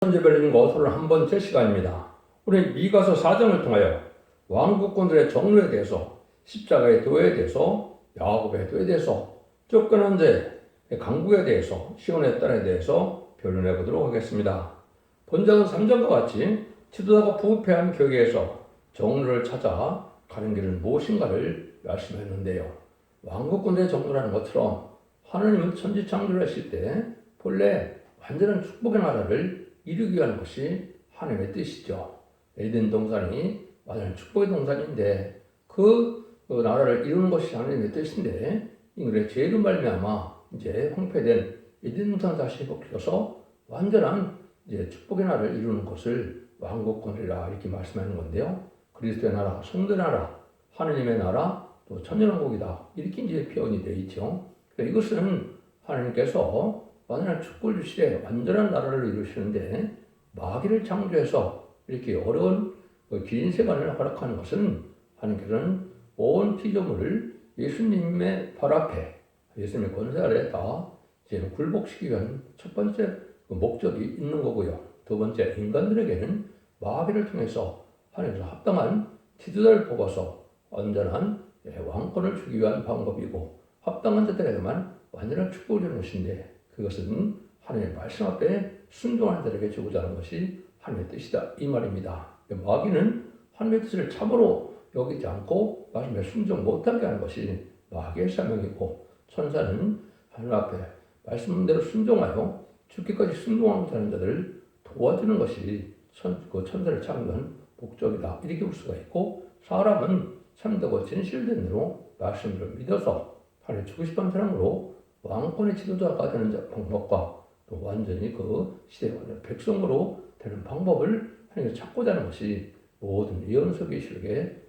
천재별린 거소를 한 번째 시간입니다. 우리 미가서 4장을 통하여 왕국군들의 정로에 대해서, 십자가의 도에 대해서, 야곱의 도에 대해서, 쫓겨난 자의 강국에 대해서, 시온의 딸에 대해서 변론해 보도록 하겠습니다. 본장은 3장과 같이 지도자가 부패한 교회에서 정로를 찾아 가는 길은 무엇인가를 말씀했는데요. 왕국군들의 정로라는 것처럼 하나님은 천지창조를 했을 때 본래 완전한 축복의 나라를 이루기 위한 것이 하나님의 뜻이죠. 에덴 동산이 완전한 축복의 동산인데 그 나라를 이루는 것이 하나님의 뜻인데 인간의 죄로 말미암아 이제 황폐된 에덴 동산 다시 회복시켜서 완전한 이제 축복의 나라를 이루는 것을 왕국권이라 이렇게 말씀하는 건데요. 그리스도의 나라, 성도의 나라, 하나님의 나라, 또 천년왕국이다 이렇게 이제 표현이 되어 있죠. 그러니까 이것은 하나님께서 완전한 축복을 주시되 완전한 나라를 이루시는데 마귀를 창조해서 이렇게 어려운 긴 세간을 허락하는 것은 하나님께서는 온 피조물을 예수님의 발 앞에 예수님의 권세 아래 다 이제 굴복시키기 위한 첫 번째 목적이 있는 거고요. 두 번째 인간들에게는 마귀를 통해서 하나님께서 합당한 지도자를 뽑아서 완전한 왕권을 주기 위한 방법이고 합당한 자들에게만 완전한 축복을 주는 것인데 그것은 하나님의 말씀 앞에 순종하는 자에게 주고자 하는 것이 하나님의 뜻이다 이 말입니다. 마귀는 하나님의 뜻을 참으로 여기지 않고 말씀에 순종 못하게 하는 것이 마귀의 사명이고 천사는 하나님 앞에 말씀대로 순종하여 죽기까지 순종하는 자들을 도와주는 것이 천사를 창조한 목적이다 이렇게 볼 수가 있고 사람은 참되고 진실된 대로 말씀을 믿어서 하나님 주고 싶은 사람으로 왕권의 지도자가 되는 방법과 또 완전히 그 시대의 백성으로 되는 방법을 하나님께서 찾고자 하는 것이 모든 예언서 계시록에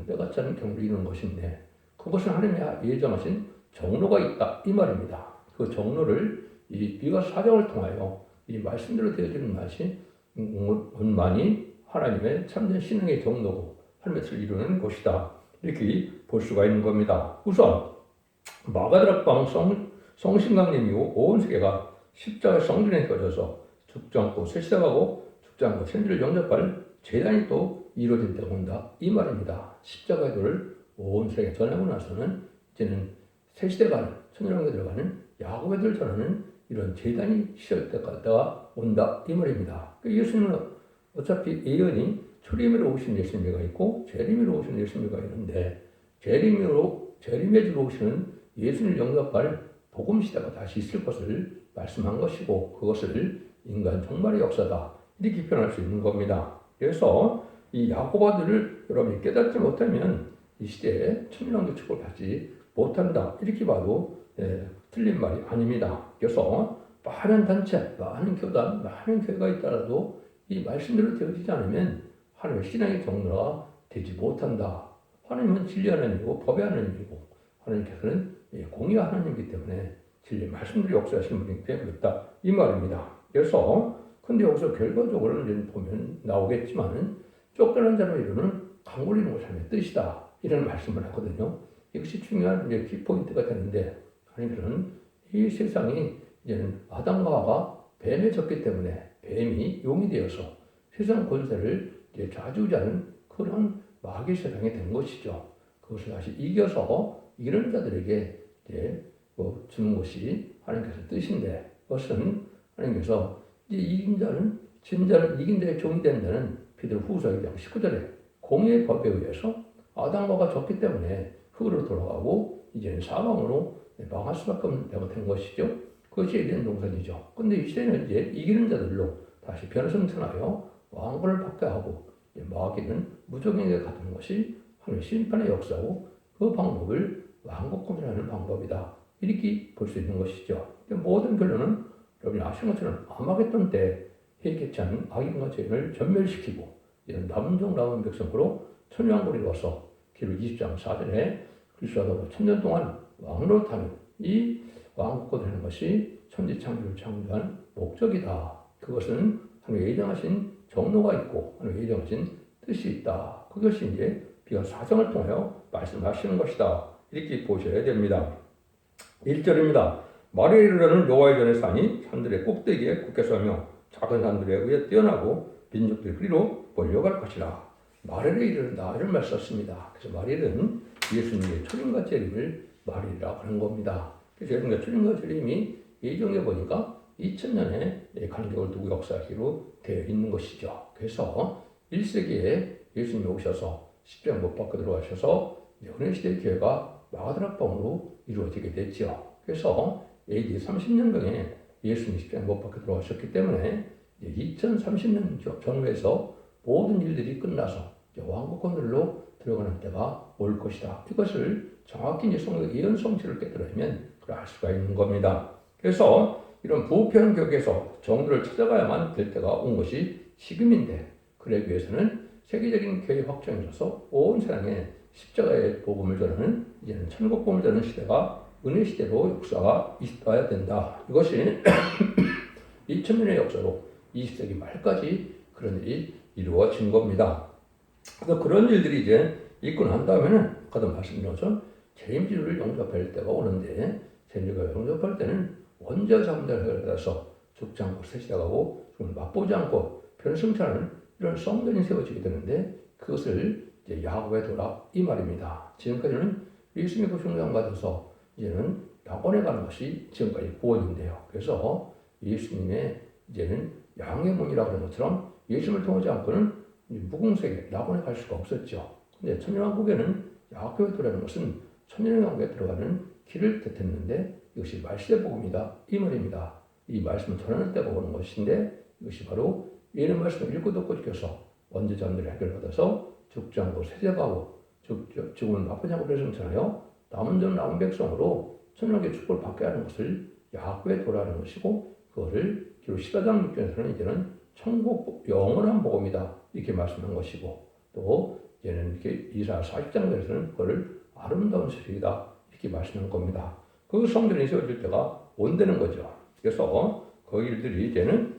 때같지 않은 경우를 이루는 것인데 그것은 하나님의 예정하신 정로가 있다 이 말입니다. 그 정로를 이 미가서 4장을 통하여 이 말씀대로 되어지는 것이 원만히 하나님의 참된 신앙의 경로고 하나님의 뜻을 이루는 것이다 이렇게 볼 수가 있는 겁니다. 우선 마가다락방 성신강님이고 온 세계가 십자가의 성전에 꺼져서 죽지 않고 쇠시다가고 죽지 않고 천지를 영접할 재단이 또 이루어진다고 한다 이 말입니다. 십자가의 도를 온 세계에 전하고 나서는 이제는 새시대가 천년왕국에 들어가는 야곱의 도를 전하는 이런 재단이 시작될 때가 온다 이 말입니다. 예수님은 어차피 예언이 초림으로 오신 예수님이 있고 재림으로 오신 예수님이 있는데 재림에 주로 오시는 예수님을 영접할 복음시대가 다시 있을 것을 말씀한 것이고 그것을 인간 종말의 역사다 이렇게 표현할 수 있는 겁니다. 그래서 이 야곱 아들을 여러분이 깨닫지 못하면 이 시대에 천년왕국 축복을 받지 못한다 이렇게 봐도 틀린 말이 아닙니다. 그래서 많은 단체, 많은 교단, 많은 교회가 있더라도 이 말씀대로 되어지지 않으면 하나님의 신앙의 경로가 되지 못한다. 하나님은 진리 하나님이고 법의 하나님이고 하나님께서는 공의와 하나님이기 때문에 진리 말씀대로 역사하시는 분이기 때문에 그렇다 이 말입니다. 그래서 근데 여기서 결과적으로는 보면 나오겠지만 쫓겨난 자로 이루는 강물리는 것이 하나님의 뜻이다 이런 말씀을 하거든요. 이것이 중요한 이제 키포인트가 되는데 하나님께서는 이 세상이 이제는 아담과 하와가 뱀에 졌기 때문에 뱀이 용이 되어서 세상 권세를 이제 좌지우지하는 그런 마귀의 세상이 된 것이죠. 그것을 다시 이겨서 이런 자들에게 이제 주는 것이 하나님께서 뜻인데 그것은 하나님께서 이제 이긴 자는 진자를 이긴 자의 종이 된 자는 베드로 후서 2장 19절에 공의의 법에 의해서 아담과가 졌기 때문에 흙으로 돌아가고 이제는 사망으로 망할 수밖에 없는 때가 된 것이죠. 그것이 에덴 동산이죠. 근데 이 시대는 이제 이기는 자들로 다시 변성천하여 왕권을 받게 하고 마귀는 무적에게 가는 것이 하나님의 심판의 역사고 그 방법을 왕국권이라는 방법이다. 이렇게 볼 수 있는 것이죠. 모든 결론은 여러분이 아시는 것처럼 아마겟돈 때 해결치 않은 악인과 죄인을 전멸시키고 남은 백성으로 천년왕국을 이루어서 기록 20장 4절에 그리스도하고 천년 동안 왕노릇하는 이 왕국권 되는 것이 천지창조를 창조한 목적이다. 그것은 하나님의 예정하신 정로가 있고 하나님의 예정하신 뜻이 있다. 그것이 이제 비가 사정을 통하여 말씀하시는 것이다. 이렇게 보셔야 됩니다. 1절입니다. 말에 이르러는 여호와의 전에 사니 산들의 꼭대기에 굳게 서며 작은 산들에 의해 뛰어나고 민족들이 그리로 몰려갈 것이라. 말일에 이르는다 이런 말 썼습니다. 그래서 말일은 예수님의 초림과 재림을 말일이라고 하는 겁니다. 그래서 예수님의 초림과 재림이 예정에 보니까 2000년에 간격을 두고 역사하기로 되어 있는 것이죠. 그래서 1세기에 예수님이 오셔서 십자가 못 박혀 들어가셔서 은혜시대의 교회가 마가다락방으로 이루어지게 됐죠. 그래서 AD 30년경에 예수님이 십자가 못 박혀 들어가셨기 때문에 2030년 전후에서 모든 일들이 끝나서 왕국권들로 들어가는 때가 올 것이다. 이것을 정확히 이제 성경의 예언 성취를 깨달으면 그걸 알 수가 있는 겁니다. 그래서 이런 부패한 격에서 정도를 찾아가야만 될 때가 온 것이 지금인데, 그러기 위해서는 세계적인 교회 확장이 있어서 온 세상에 십자가의 복음을 전하는, 이제는 천국 복음을 전하는 시대가 은혜 시대로 역사가 있어야 된다. 이것이 2000년의 역사로 20세기 말까지 그런 일이 이루어진 겁니다. 그래서 그런 일들이 이제 있고 난 다음에는 아까도 말씀드린 것처럼 재림주를 영접할 때가 오는데, 재림주가 영접할 때는 원죄 자문자를 받아서 죽지 않고 세시다가고 맛보지 않고 변승차는 이런 성전이 세워지게 되는데, 그것을 이제 야곱의 도라 이 말입니다. 지금까지는 예수님이 그 중장 받아서 이제는 낙원에 가는 것이 지금까지 구원인데요. 그래서 예수님의 이제는 양의 문이라고 하는 것처럼 예수님을 통하지 않고는 무궁세계 낙원에 갈 수가 없었죠. 근데 천년왕국에는 야곱의 도라는 것은 천년왕국에 들어가는 길을 뜻했는데, 이것이 말시대 복음이다 이 말입니다. 이 말씀을 전하는 때가 오는 것인데, 이것이 바로 예언의 말씀을 읽고 듣고 지켜서 원죄자들을 해결받아서 죽지 않고 세제가고 죽음을 맛보지 않고 배승천하여 남은 전 남은 백성으로 천년의 축복을 받게 하는 것을 야곱의 도라는 것이고, 그거를 기록 14장 6절에서는 이제는 천국 영원한 복음이다 이렇게 말씀한 것이고, 또 이제는 이렇게 이사 40장에서는 그거를 아름다운 소식이다 이렇게 말씀한 겁니다. 그 성전이 세워질 때가 온다는 거죠. 그래서 그 일들이 이제는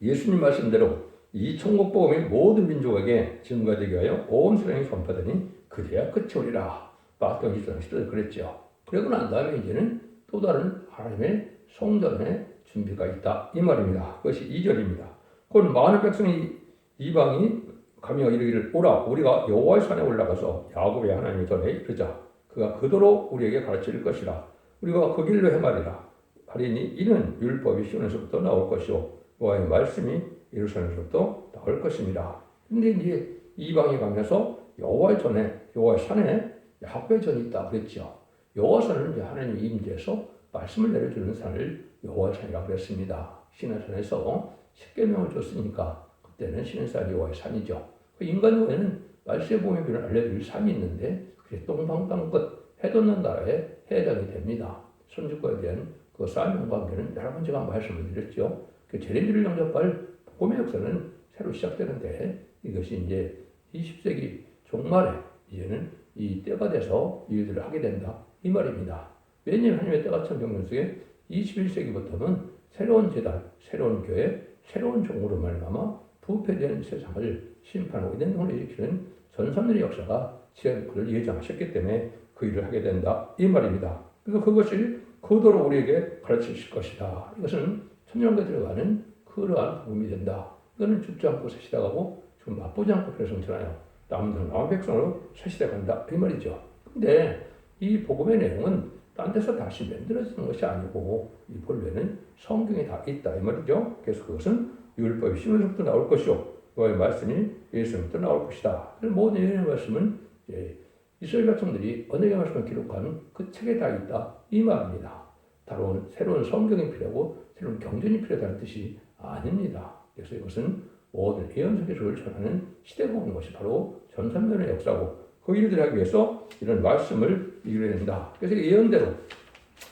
예수님 말씀대로 이 천국 복음이 모든 민족에게 증거되게 하여 온 세상에 전파되니 그제야 끝이 오리라. 마태복음 20장 10절에 그랬죠. 그러고 난 다음에 이제는 또 다른 하나님의 성전의 준비가 있다 이 말입니다. 그것이 2절입니다. 곧 많은 백성이 이방이 가며 이르기를 오라 우리가 여호와의 산에 올라가서 야곱의 하나님의 전에 이르자. 그가 그도로 우리에게 가르칠 것이라. 우리가 그 길로 행하리라. 하리니 이는 율법이 시온에서부터 나올 것이요 여호와의 말씀이 예루살렘에서부터 나올 것입니다. 근데 이제 이방이 가면서 여호와의 전에, 여호와의 산에 야곱의 전이 있다 그랬죠. 여호와 산은 이제 하나님이 임재해서 말씀을 내려주는 산을 여호와의 산이라고 그랬습니다. 시내산에서 10계명을 줬으니까 그때는 시내산 여호와의 산이죠. 그 인간에는 말세의 복음의 비를 알려줄 산이 있는데, 그게 동방땅 끝 해돋는 나라에 해당이 됩니다. 손주과에 대한 그 사명 관계는 여러 번 제가 말씀을 드렸죠. 그 재림주를 영접할 복음의 역사는 새로 시작되는데, 이것이 이제 20세기 종말에 이제는 이 때가 돼서 이 일들을 하게 된다 이 말입니다. 왜냐하면 하나님의 때가 참 경륜 속에 21세기부터는 새로운 제단, 새로운 교회, 새로운 종으로 말미암아 부패된 세상을 심판하고 인행을 일으키는 전삼년의 역사가 그를 예정하셨기 때문에 그 일을 하게 된다 이 말입니다. 그래서 그것을 그도로 우리에게 가르치실 것이다. 이것은 천년에 들어가는 그러한 복음이 된다. 이거는 죽지 않고 세시다가고 지금 맛보지 않고 배성천하여 남은 백성으로 세시대 간다 이 말이죠. 근데 이 복음의 내용은 딴 데서 다시 만들어지는 것이 아니고 이 본래는 성경에 다 있다 이 말이죠. 그래서 그것은 율법이 시온에서부터 나올 것이요 여호와의 말씀이 예수님부터 나올 것이다. 그래서 모든 예언의 말씀은 이스라엘 백성들이 언약의 말씀을 기록한 그 책에 다 있다 이 말입니다. 다른 새로운 성경이 필요하고 새로운 경전이 필요하다는 뜻이 아닙니다. 그래서 이것은 모든 예언서기를 전하는 시대가 오는 것이 바로 전삼년의 역사고, 그 일들을 하기 위해서 이런 말씀을 이루어야 된다. 그래서 예언대로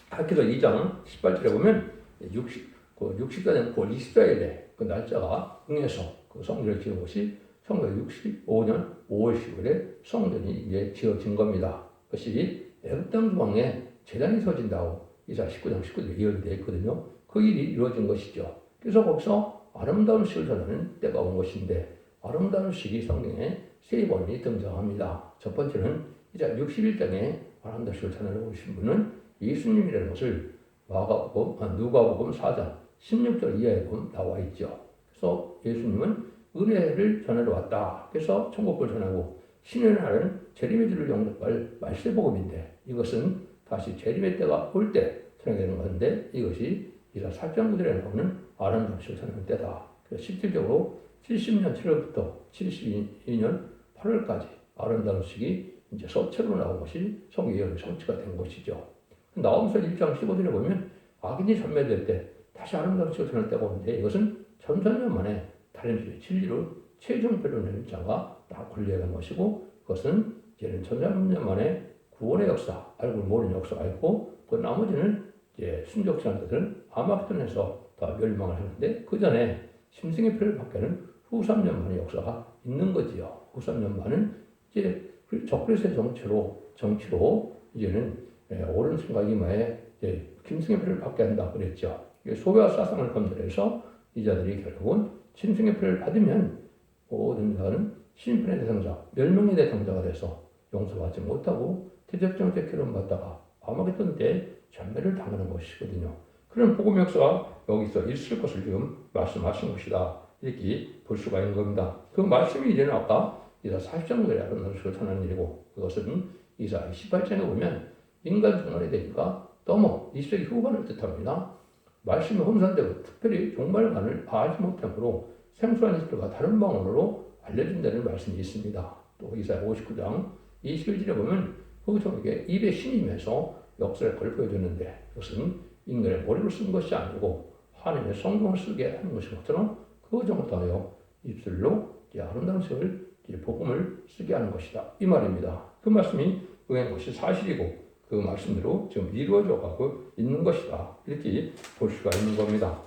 학기도 2장 18절에 보면 64년 9월 24일에 그 날짜가 응해서 그 성전을 지은 것이 1965년 5월 10일에 성전이 이제 지어진 겁니다. 그것이 애굽 땅 중앙에 제단이 서진다고 이사 19장 19절에 예언이 되어 있거든요. 그 일이 이루어진 것이죠. 그래서 거기서 아름다운 시를 전하는 때가 온 것인데, 아름다운 시기 성경에 세 번이 등장합니다. 첫 번째는 이제 61장에 아름다운 시를 전하러 오신 분은 예수님이라는 것을 누가복음 4장 16절 이하에 보면 나와 있죠. 그래서 예수님은 은혜를 전하러 왔다. 그래서 천국을 전하고 신의 날은 재림의 주를 영접할 말세복음인데 이것은 다시 재림의 때가 올 때 전하게 되는 건데 이것이 이사 4장 9절에 나오는 아름다운 식을 전하는 때다. 그래서 실질적으로 70년 7월부터 72년 8월까지 아름다운 식이 이제 서체로 나온 것이 성경의 성취가 된 것이죠. 나홈서 1장 15절에 보면 악인이 전멸될 때 다시 아름다운 식을 전할 때가 오는데 이것은 천천년 만에 다른 주의 진리로 최종 변론하는 자가 딱 걸려간 것이고 그것은 이제는 천년년 만에 구원의 역사, 알고 모르는 역사가 있고 그 나머지는 이제 순적신자들은 아마겟돈에서 다 멸망을 하는데 그 전에 짐승의 피를 받게는 후 3년 만의 역사가 있는 거지요. 후 3년 만은 이제 적그리스의 정치로 이제는 옳은 생각 이마에 짐승의 피를 받게 한다 그랬죠. 소외와 사상을 건드려서 이자들이 결국은 짐승의 피를 받으면 모든 자는 심판의 대상자, 멸망의 대상자가 돼서 용서받지 못하고 대적정죄 기름 받다가 아마겟돈 때 전멸을 당하는 것이거든요. 그런 복음 역사가 여기서 있을 것을 지금 말씀하신 것이다. 이렇게 볼 수가 있는 겁니다. 그 말씀이 이제는 아까 이사 40장들의 아름다운 것을 전하는 일이고 그것은 이사 28장에 보면 인간 종말에 되니까 너무 20세기 후반을 뜻합니다. 말씀이 혼선되고 특별히 종말관을 파하지 못함으로 생소한 이들과 다른 방언으로 알려준다는 말씀이 있습니다. 또 이사야 59장 21절에 보면 그 종에게 입의 신임에서 역사를 보여주는데 그것은 인간의 머리를 쓴 것이 아니고 하나님의 성경을 쓰게 하는 것인 것처럼 그 종을 통하여 입술로 아름다운 색을 복음을 쓰게 하는 것이다. 이 말입니다. 그 말씀이 응한 것이 사실이고 그 말씀대로 지금 이루어져 가고 있는 것이다. 이렇게 볼 수가 있는 겁니다.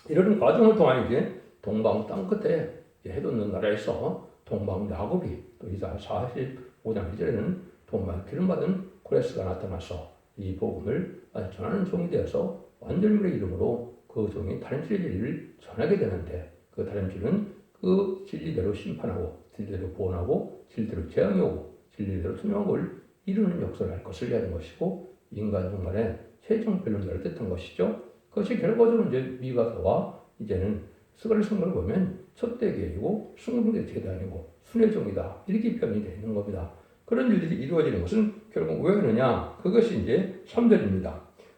이런 과정을 통하여 이제 동방 땅 끝에 해돋는 나라에서 동방 야곱이 또 이사 45장 2절에는 동방 기름 받은 고레스가 나타나서 이 복음을 전하는 종이 되어서 완전물의 이름으로 그 종이 다른 진리를 전하게 되는데 그 다른 진리는 그 진리대로 심판하고 진리대로 구원하고 진리대로 재앙이 오고 진리대로 투명한 걸 이루는 역사를 할 것을 하는 것이고 인간 종말의 최종 변론자를 뜻한 것이죠. 그것이 결과적으로 이제 미가서와 이제는 스가랴 성경을 보면 첫대 계이고 순금대 제단이고 순의 종이다 이렇게 표현이 되어 있는 겁니다. 그런 일들이 이루어지는 것은 결국 왜 그러냐? 그것이 이제 3절입니다.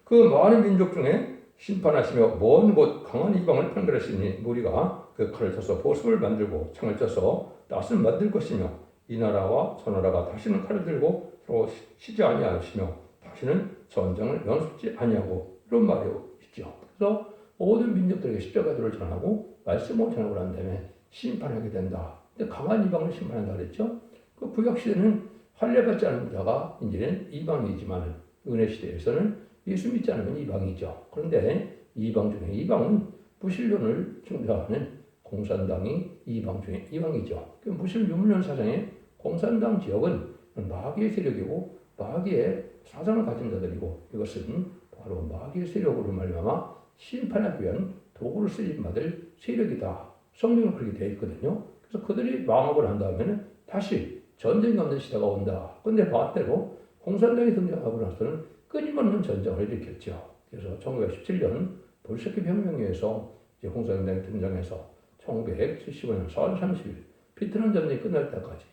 그 많은 민족 중에 심판하시며 먼 곳 강한 이방을 판결하시니 무리가 그 칼을 쳐서 보습을 만들고 창을 쳐서 낫을 만들 것이며 이 나라와 저 나라가 다시는 칼을 들고 서로 쉬지 아니하시며 다시는 전쟁을 연습지 아니하고 이런 말이 있죠. 그래서 모든 민족들에게 십자가들을 전하고 말씀을 전하고 난 다음에 심판하게 된다. 근데 강한 이방을 심판한다 그랬죠. 그 구약시대는 할례받지 않은 자가 이제는 이방이지만 은혜 시대에서는 예수 믿지 않으면 이방이죠. 그런데 이방 중에 이방은 무신론을 증거하는 공산당이 이방 중에 이방이죠. 그 무신론 유물론 사상의 공산당 지역은 마귀의 세력이고 마귀의 사상을 가진 자들이고 이것은 바로 마귀의 세력으로 말미암아 심판하기 위한 도구를 쓰임받을 세력이다. 성경은 그렇게 되어 있거든요. 그래서 그들이 망하고 난 다음에는 다시 전쟁이 없는 시대가 온다. 그런데 반대로 공산당이 등장하고 나서는 끊임없는 전쟁을 일으켰죠. 그래서 1917년 볼셰키 혁명에 의해서 공산당이 등장해서 1975년 4월 30일 베트남 전쟁이 끝날 때까지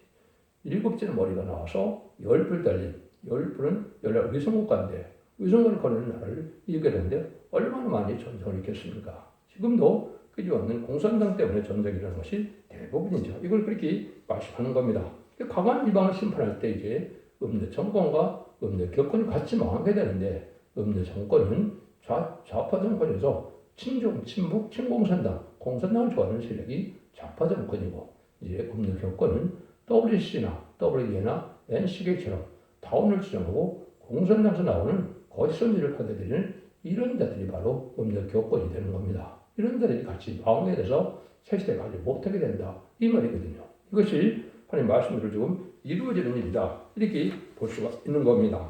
7개의 머리가 나와서 10불 달린 10불은 연락 위성국가인데 위성국을 거는 나라를 이기게 되는데 얼마나 많이 전쟁을 일으켰습니까? 지금도 끄집어놓는 공산당 때문에 전쟁이 일어나는 것이 대부분이죠. 이걸 그렇게 말씀하는 겁니다. 강한 이방을 심판할 때 이제 음대 정권과 음대 격권이 같이 망하게 되는데 음대 정권은 좌파 정권에서 친중, 친북, 친공산당, 공산당을 좋아하는 세력이 좌파 정권이고 이제 음대 격권은 WC나 WE나 NCK처럼 다운을 주장하고 공산당에서 나오는 거짓선지를 받아들이는 이런 자들이 바로 음대 격권이 되는 겁니다. 이런 자들이 같이 망하게 돼서 새 시대에 가지 못하게 된다. 이 말이거든요. 이것이 하나님 말씀대로 지금 이루어지는 일이다. 이렇게 볼 수가 있는 겁니다.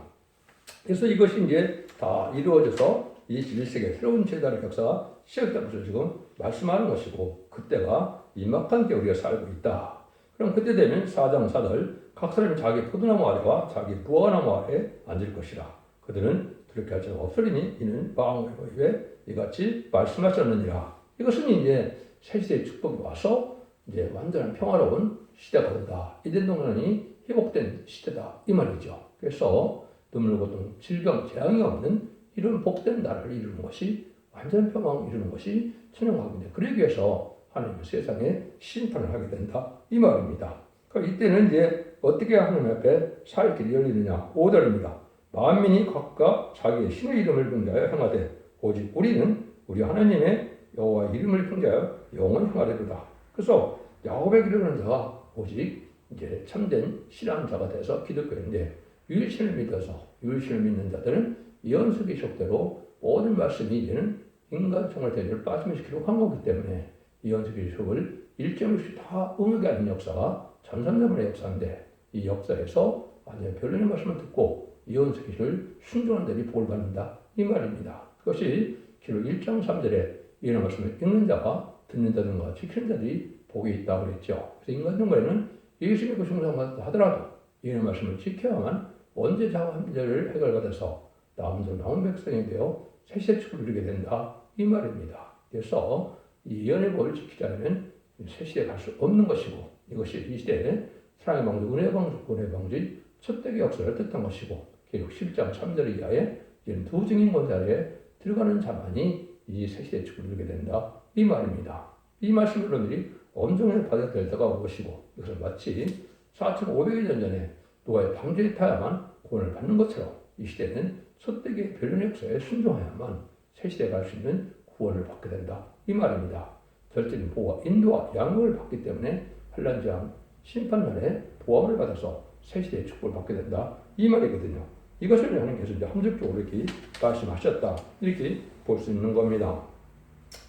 그래서 이것이 이제 다 이루어져서 21세기의 새로운 제단의 역사가 시작되면서 지금 말씀하는 것이고 그때가 임박한 때 우리가 살고 있다. 그럼 그때 되면 4장 4절 각 사람이 자기 포도나무 아래와 자기 무화과나무 아래 앉을 것이라. 그들은 그렇게 할 자가 없으리니 이는 왕후에 이같이 말씀하셨느니라. 이것은 이제 새 시대의 축복이 와서 이제 완전한 평화로운 시대가 온다. 이된 동안이 회복된 시대다 이 말이죠. 그래서 눈물 고통 질병 재앙이 없는 이런 복된 나라를 이루는 것이 완전 평화를 이루는 것이 천연왕국인데 그러기 위해서 하나님은 세상에 심판을 하게 된다 이 말입니다. 그럼 이때는 이제 어떻게 하나님 앞에 살 길이 열리느냐 5절입니다. 만민이 각각 자기의 신의 이름을 분자하여 행하되 오직 우리는 우리 하나님의 여호와 이름을 분자하여 영원히 행하리로다. 그래서 야곱의 길을 가는 자가 오직 이제 참된 신앙자가 돼서 기독교인데 유일신을 믿어서 유일신을 믿는 자들은 예언서 기록대로 모든 말씀이 이제는 인간 총을 대결 빠짐없이 기록한 거기 때문에 예언서 기록을 일점없이 다 응하게 하는 역사가 전산자문의 역사인데 이 역사에서 완전 변론의 말씀을 듣고 예언서 기록을 순종하는 자들이 복을 받는다 이 말입니다. 그것이 기록 1장 3절에 예언의 말씀을 읽는 자가 듣는 자들과 지키는 자들이 복이 있다고 그랬죠. 그래서 인간 정거에는 예수 믿고 충성받다 하더라도 예언의 말씀을 지켜야만 언제 자가 문제를 해결받아서 남들 남은 백성이 되어 새시대 축을 누리게 된다 이 말입니다. 그래서 이 예언의 법을 지키지 않으면 새시대에 갈 수 없는 것이고 이것이 이 시대에 사랑의 방주, 은혜의 방주, 은혜의 방주의 첫대기 역사를 뜻한 것이고 기록 10장 3절 이하에 이는 두 증인 권자리에 들어가는 자만이 이 새시대 축을 누리게 된다 이 말입니다. 이 말씀을 여러분들이 엄정하게 받아야 될 때가 온 것이고 이것은 마치 4,500년 전에 노아의 방주에 타야만 구원을 받는 것처럼 이 시대는 첫대기의 변론의 역사에 순종해야만 새 시대에 갈 수 있는 구원을 받게 된다 이 말입니다. 절대적인 보호와 인도와 양육을 받기 때문에 환난 재앙 심판날에 보호를 받아서 새 시대의 축복을 받게 된다 이 말이거든요. 이것을 하나님께서 이제 함축적으로 이렇게 말씀하셨다 이렇게 볼 수 있는 겁니다.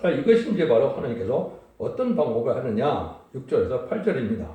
이것이 이제 바로 하나님께서 어떤 방법을 하느냐 6절에서 8절입니다.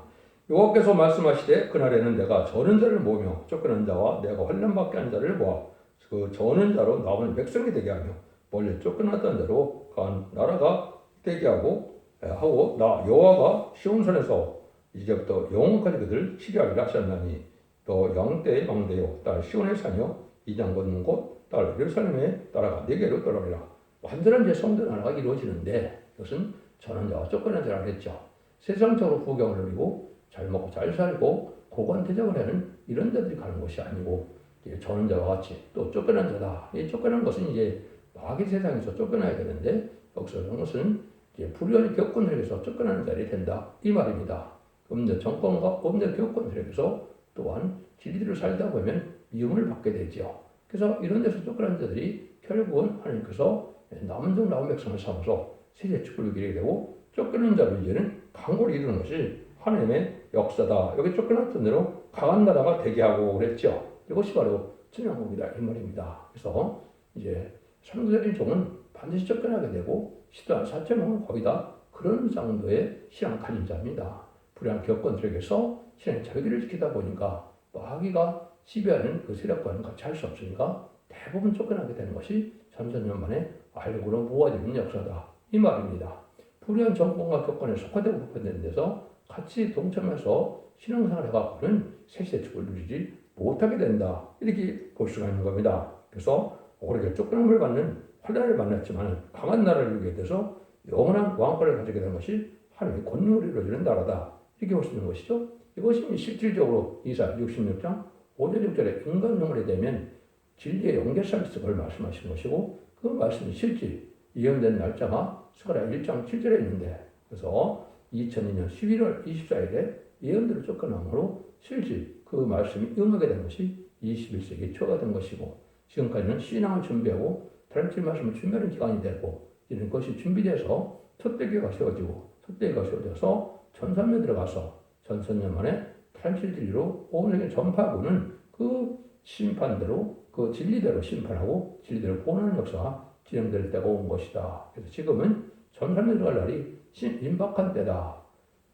여호와께서 말씀하시되 그날에는 내가 저는 자를 모으며 쫓겨난 자와 내가 환난받게 한 자를 모아 그 저는 자로 남은 백성이 되게 하며 멀리 쫓겨났던 자로 간 나라가 되게 하고 나 여호와가 시온산에서 이제부터 영원까지 그들을 치료하리라 하셨나니 또 양떼의 망대요 딸 시온의 산이요 이장 걷는 곳 딸 예루살렘의 나라가 네개로 돌아오리라. 완전한 제 성전 하나가 이루어지는데 이것은 전한 자와 쫓겨난 자라고 했죠. 세상적으로 부경을 누리고 잘 먹고 잘 살고 고관대적을 하는 이런 자들이 가는 것이 아니고 전한 자와 같이 또 쫓겨난 자다. 이 쫓겨난 것은 이제 마귀 세상에서 쫓겨나야 되는데 여기서 그런 것은 이제 불의한 교권 속에서 쫓겨나는 자리 된다 이 말입니다. 음녀 정권과 음녀 교권 속에서 또한 진리대로 살다 보면 미움을 받게 되죠. 그래서 이런 데서 쫓겨난 자들이 결국은 하나님께서 남은 종 남은 백성을 삼아서 세대 축복을 이루게 되고 쫓겨난 자로 이제는 강고를 이루는 것이 하나님의 역사다. 여기 쫓겨났던 대로 강한 나라가 되게 하고 그랬죠. 이것이 바로 천연왕국이다 이 말입니다. 그래서 이제 선구자적인 종은 반드시 쫓겨나게 되고 시도한 사천왕은 거의 다 그런 정도의 신앙을 가진 자입니다. 불의한 교권들에게서 신앙의 자유를 지키다 보니까 마귀가 지배하는 그 세력과는 같이 할 수 없으니까 대부분 쫓겨나게 되는 것이 3000년 만에 알고로 모아지는 역사다 이 말입니다. 불의한 정권과 교권에 속화되고 보편되는 데서 같이 동참해서 신앙생활을 해갖고는 새시대 축을 누리지 못하게 된다 이렇게 볼 수가 있는 겁니다. 그래서 오히려 쫓겨남을 받는 환난을 만났지만 강한 나라를 이루게 돼서 영원한 왕권을 가지게 되는 것이 하나님의 권능으로 이루어지는 나라다 이렇게 볼 수 있는 것이죠. 이것이 실질적으로 이사 66장 5절 6절에 인간 영혼에 대면 진리의 연결성이 있을 걸 말씀하신 것이고 그 말씀이 실제 예언된 날짜가 스가랴 1장 7절에 있는데 그래서 2002년 11월 24일에 예언대로 쫓겨남으로 실제 그 말씀이 응하게 된 것이 21세기 초가 된 것이고 지금까지는 신앙을 준비하고 다른 말씀을 준비하는 기간이 되고 이런 것이 준비돼서 첫대기가 세워지고 첫대기가 세워져서 전산에 들어가서 전천년 만에 탈실 진리로 오늘에게 전파하고는 그 심판대로 그 진리대로 심판하고 진리대로 보호하는 역사가 진행될 때가 온 것이다. 그래서 지금은 전산에 들어갈 날이 임박한 때다.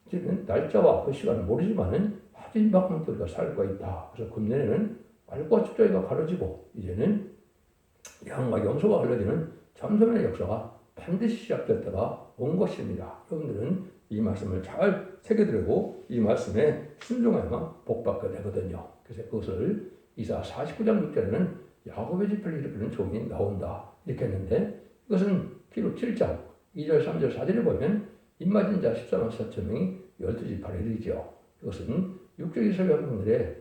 지금 날짜와 그 시간은 모르지만은 아주 임박한 때 우리가 살고 있다. 그래서 금년에는 말과 축자가 가려지고 이제는 양과 염소가 갈라지는 잠잠의 역사가 반드시 시작될 때가 온 것입니다. 여러분들은 이 말씀을 잘 새겨들고 이 말씀에 순종하면 복받게 되거든요. 그래서 그것을 이사 49장 6절에는 야곱의 지파를 일으키는 종이 나온다. 이렇게 했는데 이것은 기록 7장 2절, 3절, 4절에 보면 입맞은 자 14만 4천 명이 12지파를 이루죠. 이것은 육적 이스라엘 백성들의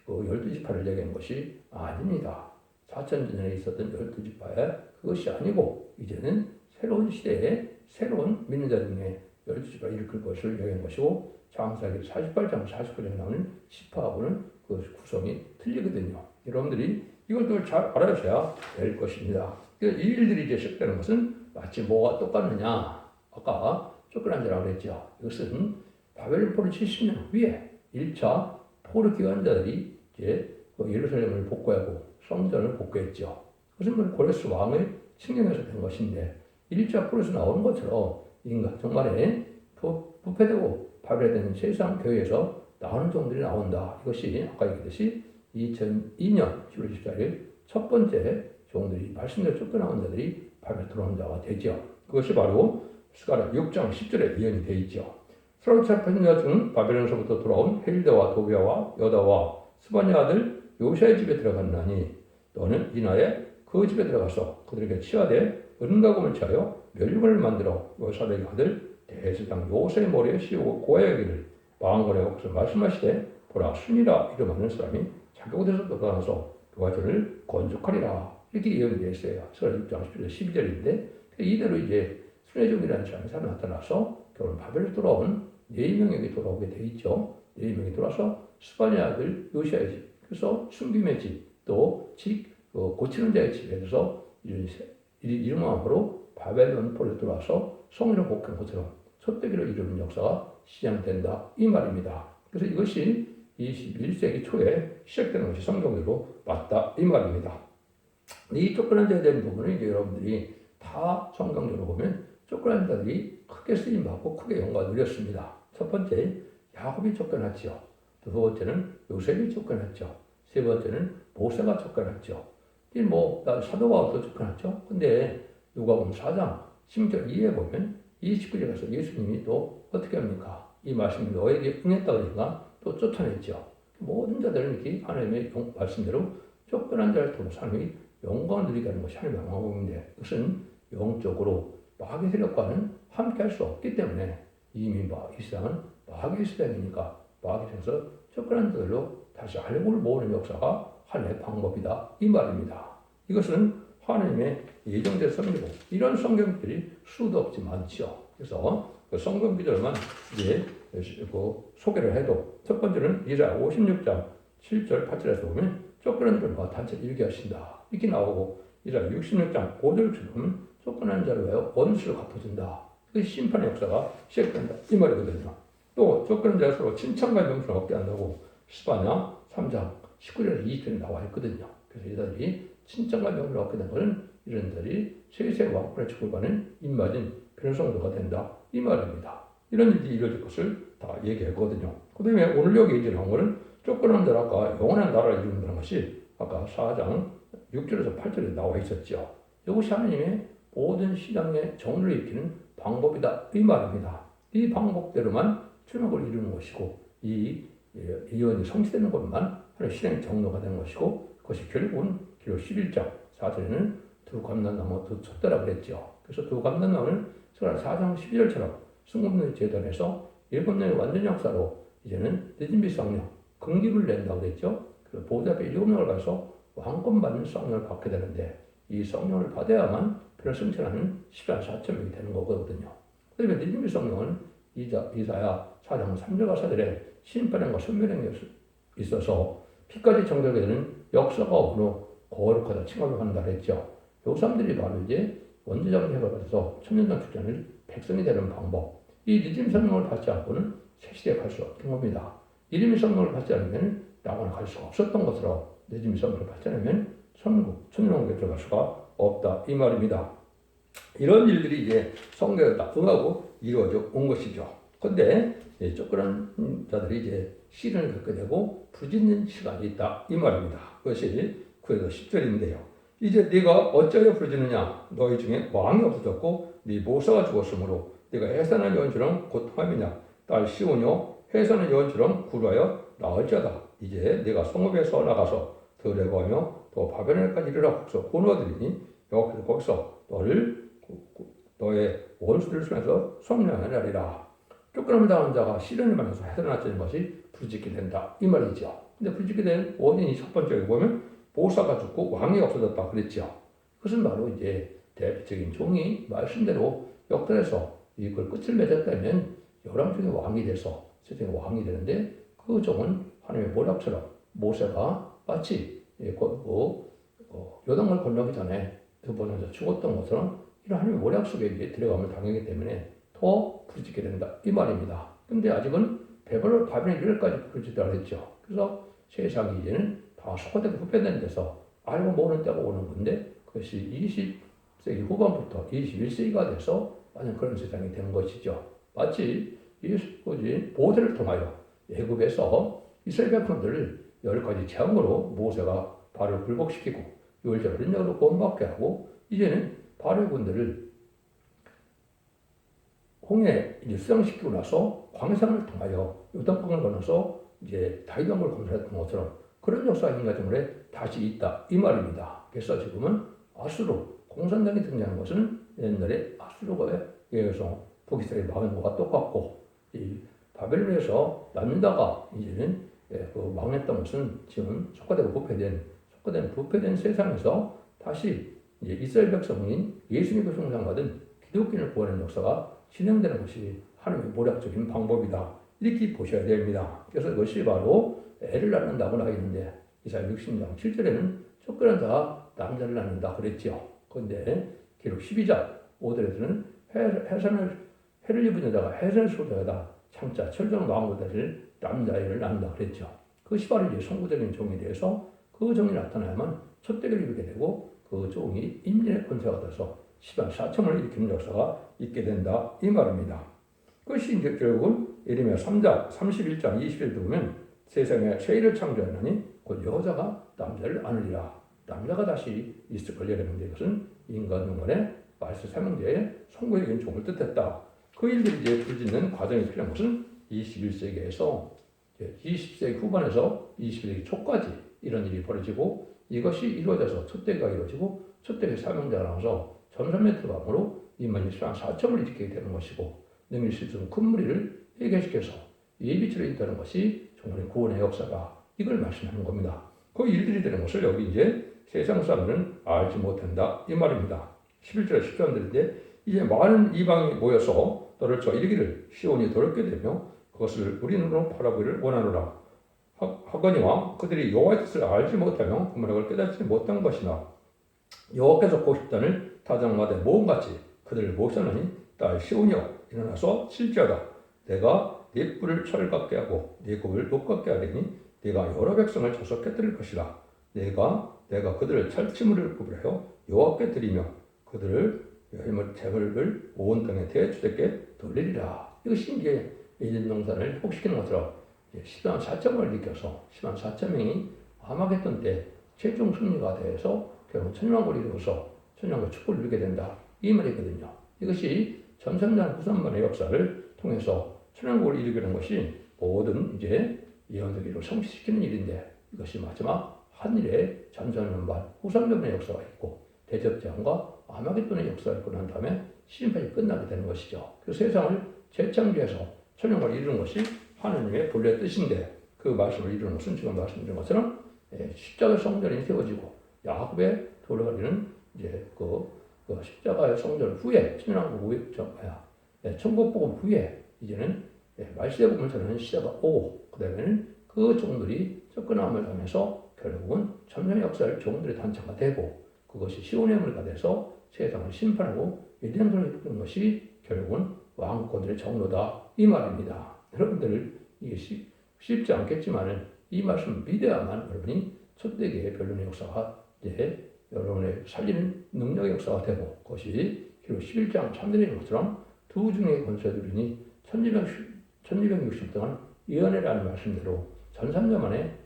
그 12지파를 얘기한 것이 아닙니다. 4천 전에 있었던 12지파에 그것이 아니고 이제는 새로운 시대에 새로운 믿는 자 중에 12지파를 일으킬 것을 얘기한 것이고 창세기 48장, 49장에 나오는 지파하고는 그 구성이 틀리거든요. 여러분들이 이걸 또 잘 알아주셔야 될 것입니다. 이 일들이 이제 시작되는 것은 마치 뭐가 똑같느냐. 아까 쫓겨난다라고 그랬죠. 이것은 바벨론 포로 70년 후에 1차 포로 기관자들이 이제 예루살렘을 복구하고 성전을 복구했죠. 그것은 고레스 왕의 칙령에서 된 것인데 1차 포로에서 나오는 것처럼 인간 정말에 부패되고 파괴된 세상 교회에서 나오는 종들이 나온다. 이것이 아까 얘기했듯이 2002년 10월 14일 첫 번째 종들이 말씀대로 쫓겨나온 자들이 바벨 들어온 자가 되죠. 그것이 바로 스가랴 6장 10절에 예언이 되어 있죠. 스라우차편 중 바벨론에서부터 돌아온 헬드와 도비아와 여다와 스바냐 아들 요시아의 집에 들어갔나니 너는 이날에 그 집에 들어가서 그들에게 치하되 은가금을 취하여 멸류관을 만들어 요사백의 아들 대제사장 요새의 머리에 씌우고 고아야기를 마음거래 것을 말씀하시되 보라 순이라 이름하는 사람이 자기 곳에서 떠나서 그와저를 건축하리라 이렇게 예언되어 있어요. 스가랴 6장 10절 12절인데 이대로 이제 순회종이라는 사람이 나타나서 결국 바벨로 돌아온 4명에게 돌아오게 돼 있죠. 4명이 돌아서 스바냐 아들 요시아의 집, 그래서 순김의 집, 또 고치는 자의 집에 대해서 이름함으로 바벨론 포로 돌아와서 성전을 복한 것처럼 촛대기를 이루는 역사가 시작된다 이 말입니다. 그래서 이것이 21세기 초에 시작되는 것이 성경대로 맞다 이 말입니다. 이 쫓겨난 자에 대한 부분은 이제 여러분들이 다 성경적으로 보면 쫓겨난 자들이 크게 쓰임받고 크게 영광을 누렸습니다. 첫 번째 야곱이 쫓겨났죠. 두 번째는 요셉이 쫓겨났죠. 세 번째는 모세가 쫓겨났죠. 사도가 또 쫓겨났죠. 근데 누가 보면 4장 16절 이해에 보면 29절에서 예수님이 또 어떻게 합니까? 이 말씀이 너에게 응했다 그러니까 또 쫓아냈죠. 모든 자들은 이렇게 하나님의 말씀대로 쫓겨난 자를 통해 사람이 영광을 누리게 하는 것이 하나님의 방법인데 이것은 영적으로 마귀의 세력과는 함께 할 수 없기 때문에 이미 이 세상은 마귀의 시대이니까 마귀에서 쫓겨난 자들로 다시 알고를 모으는 역사가 하나님의 방법이다 이 말입니다. 이것은 하나님의 예정된 성경이고 이런 성경들이 수도 없지 많죠. 그래서 그 성경 구절만 이제 소개를 해도 첫 번째는 이사야 56장 7절 8절에서 보면 쫓겨난 자들과 단체를 일게 하신다 이렇게 나오고 이사야 66장 5절을 보면 쫓겨난 자를 위하여 원수를 갚아준다. 그 심판의 역사가 시작된다 이 말이거든요. 또 쫓겨난 자가 서로 칭찬과 명수를 얻게 한다고 스바냐 3장 19절에서 20절에 나와 있거든요. 그래서 이들이 칭찬과 명수를 얻게 된 것은 이런 자들이 세세 왕권의 축복받는 입맞은 변성도가 된다 이 말입니다. 이런 일이 이루어질 것을 다 얘기하거든요. 그 다음에 오늘 여기 이제 나온 것은 쫓겨난 자를 아까 영원한 나라를 이룬다는 것이 아까 4장 6절에서 8절에 나와 있었죠. 이것이 하나님의 모든 시장의 정의를 일으키는 방법이다 이 말입니다. 이 방법대로만 출마를 이루는 것이고 이 예언이 성취되는 것만 하나의 시장의 정로가 되는 것이고 그것이 결국은 기록 11장 4절에는 두 감람나무 두 촛대라고 그랬죠. 그래서 두 감람나무는 4장 12절처럼 순금의 재단에서 7년의 완전 역사로 이제는 느진비 성령 긍기를 낸다고 그랬죠. 그래서 보좌 앞에 7명을 가서 왕권 받는 성령을 받게 되는데 이 성령을 받아야만 그런 승천하는 14만 4천 명이 되는 거거든요. 그다음에 느진비 성령은 이사야 4장 3절과 4절에 심판행과 선멸행에 있어서 피까지 정결하게 되는 역사가 없으로 거룩하다 칭함을 한다 했죠. 요 사람들이 바로 이제 원죄장제가 받아서 천년당 축전을 백성이 되는 방법. 이 느짐 성령을 받지 않고는 새 시대에 갈 수 없는 겁니다. 이름이 성령을 받지 않으면 낙원에 갈 수가 없었던 것으로 느짐 성령을 받지 않으면 천국, 천년왕국에 들어갈 수가 없다 이 말입니다. 이런 일들이 이제 성경에 다 응하고 이루어져 온 것이죠. 그런데 쫓겨난 자들이 이제 시련을 겪게 되고 부르짖는 시간이 있다 이 말입니다. 그것이 9에서 10절인데요. 이제 네가 어찌하여 부르짖느냐? 너희 중에 왕이 없어졌고 네 모사가 죽었으므로 네가 해산한 여인처럼 고통함이냐? 딸 시오뇨 해산한 여인처럼 구루하여 나을지어다. 이제 네가 성읍에서 나가서 들에 거하며 또 바벨론까지 이르라 거기서 권어들이니 여호와께서 거기서 너의 원수들을 손에서 속량하리라. 쫓겨남을 당한 자가 시련을 만나서 해산하는 것이 부르짖게 된다 이 말이죠. 근데 부르짖게 된 원인이 첫 번째로 보면 보사가 죽고 왕이 없어졌다 그랬죠. 그것은 바로 이제 대표적인 종이 말씀대로 역사에서 이걸 끝을 맺었다면 열왕 중에 왕이 돼서 세상에 왕이 되는데 그 종은 하나님의 모략처럼 모세가 마치 요단강을 건너기 전에 두 번째서 죽었던 것처럼 이런 하나님의 모략 속에 이제 들어감을 당하기 때문에 더 부르짖게 된다 이 말입니다. 근데 아직은 바벨론 이럴까지 부르짖지 않았죠. 그래서 세상이 이제는 다 소화되고 후패되는 데서 알고 모르는 때가 오는 건데 그것이 20세기 후반부터 21세기가 돼서 완전 그런 세상이 된 것이죠. 마치 모세를 통하여 애굽에서 이스라엘 백성들을 10가지 재앙으로 모세가 바로를 굴복시키고 율절을 인력으로 구원받게 하고 이제는 바로의 군들을 홍해에 이제 수장시키고 나서 광산을 통하여 요단강을 건너서 이제 다윗왕을 건설했던 것처럼 그런 역사가 인가정물에 다시 있다 이 말입니다. 그래서 지금은 아수르 공산당이 등장한 것은 옛날에 아수르에 의해서 북이스라엘 막은 것과 똑같고 이 바벨론에서 남유다가 이제는 그 망했던 것은 지금 속화되고 부패된 세상에서 다시 이제 이스라엘 백성인 예수님을 숭상받은 기독교인을 구하는 역사가 진행되는 것이 하나님의 모략적인 방법이다. 이렇게 보셔야 됩니다. 그래서 이것이 바로 애를 낳는다고 나와 있는데 이사야 60장 7절에는 쫓겨난 자가 남자를 낳는다 그랬죠. 그런데 기록 12장 5절에서는 해를 입은 여자가 해를 쏟아야다 창자 철저한 마음보다 남자애를 낳는다 그랬죠. 그것이 바로 이제 선구적인 종에 대해서 그 종이 나타나야만 촛대기를 이루게 되고 그 종이 인민의 권세가 돼서 10만 4천을 일으키는 역사가 있게 된다 이 말입니다. 그것이 이제 결국은 예레미야 3장 31장 20절도 보면 세상에 세일을 창조하나니 곧 여자가 남자를 안으리라. 남자가 다시 있을 걸려는데 이것은 인간 영혼의 말세 사명제의 선구적인 종을 뜻했다. 그 일들이 이제 부르짖는 과정이 필요한 것은 21세기에서 20세기 후반에서 21세기 초까지 이런 일이 벌어지고 이것이 이루어져서 촛대기가 이루어지고 촛대기 사명자가 나와서 전산메트감으로 2만 4천을 일으키게 되는 것이고 능일 실수는 큰 무리를 해결시켜서 예비치로 있다는 것이 정말 구원의 역사가 이걸 말씀하는 겁니다. 그 일들이 되는 것을 여기 이제 세상 사람들은 알지 못한다 이 말입니다. 11절에 10절인데 이제 많은 이방이 모여서 너를 쳐 이르기를 시온이 더럽게 되며 그것을 우리 눈으로 바라보기를 원하노라 하거니와 그들이 여호와의 뜻을 알지 못하며 그 문학을 깨닫지 못한 것이나 여호와께서 보십단을 타장마대 모험같이 그들을 모셔나니 딸 시온이여 일어나서 칠지어다 내가 네 뿔을 철같게 하고 네 곱을 녹같게 하리니 네가 여러 백성을 쳐서 깨뜨릴 것이라 내가 그들을 찰치물을 구별하여 여호와께 드리며 그들을 재물을 온 땅에 대주되게 돌리리라. 이것이 이제 이진동산을 회복시키는 것처럼 10만 4천을 일으켜서 10만 4천 명이 아마겟돈 때 최종 승리가 돼서 결국 천년왕국을 이루어서 천년왕국 축복을 누리게 된다 이 말이거든요. 이것이 전선전 후선반의 역사를 통해서 천년왕국을 이루게 된 것이 모든 이제 예언되기를 성취시키는 일인데 이것이 마지막 한일의 전선전반 후선전반의 역사가 있고 대접제한과 아마겟돈의 역사를 있고 난 다음에 심판이 끝나게 되는 것이죠. 그 세상을 재창조해서 천년왕국을 이루는 것이 하나님의 본래 뜻인데 그 말씀을 이루는 것은 지금 말씀드린 것처럼 십자가의 성전이 세워지고 야곱의 돌아가리는 이제 그 십자가의 성전 후에 천년왕국 후에 천국복음 후에 이제는 말세복음을 전하는 시대가 오고 그 다음에는 그 종들이 쫓겨남을 하면서 결국은 천년의 역사를 종들의 단체가 되고 그것이 시온의 물가 돼서 세상을 심판하고 일행들을 이루는 것이 결국은 왕국권들의 정로다 이 말입니다. 여러분들 이게 쉽지 않겠지만은 이 말씀을 믿어야만 여러분이 촛대기의 변론의 역사가 이제 여러분의 살리는 능력의 역사가 되고 그것이 기록 11장 참되는 것처럼 두 중의 권세들이니 1260 동안 예언이라는 말씀대로 전산자 만에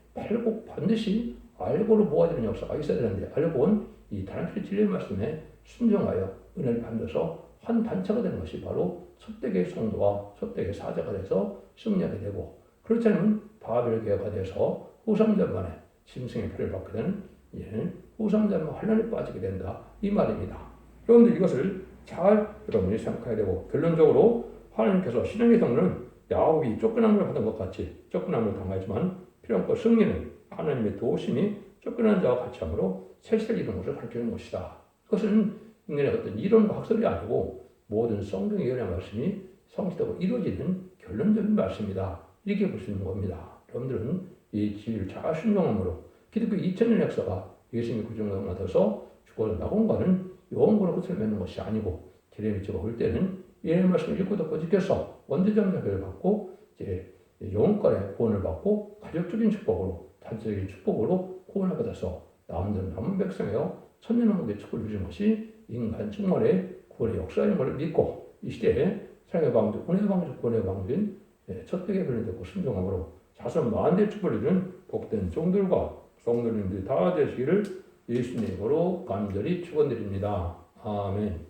반드시 알고로 모아지는 역사가 있어야 되는데 알고 온 이 단합의 진리의 말씀에 순종하여 은혜를 받아서 한 단체가 되는 것이 바로 촛대기의 성도와 촛대기의 사자가 돼서 승리하게 되고 그렇지 않으면 바벨 개가 돼서 후삼전만에 짐승의 표를 받게 되는 후삼자면 환란에 빠지게 된다 이 말입니다. 여러분들 이것을 잘 여러분이 생각해야 되고, 결론적으로 하나님께서 신앙의 성는 야곱이 쫓겨남을 하던 것 같이 쫓겨남을 당하지만 필요한 승리는 하나님의 도우심이 쫓겨난 자와 같이 함으로 세세를 이루는 것을 가르치는 것이다. 그것은 인간의 어떤 이론과 학설이 아니고 모든 성경의 연의 말씀이 성취되고 이루어지는 결론적인 말씀이다. 이렇게 볼 수 있는 겁니다. 여러분들은 이 진리를 잘 순종함으로 기독교 2000년 역사가 예수님의 구중을 맡아서 죽어서 낙원과는 영원으로 끝을 맺는 것이 아니고, 제레미처가 올 때는 이 말씀을 읽고 듣고 지켜서 원대적 자격을 받고 이제 영원권의 구원을 받고 가족적인 축복으로, 단체적인 축복으로 구원을 받아서 남은 백성이요 천년왕국의 축복을 누리는 것이 인간 충만의 구원의 역사인 것을 믿고, 이 시대에 사랑의 방주, 은혜의 방주, 구원의 방주인 첫 벽에 걸려있고 순종함으로 자손 만대의 축복을 누리는 복된 종들과 성도님들이 다 되시기를 예수님으로 간절히 축원드립니다. 아멘.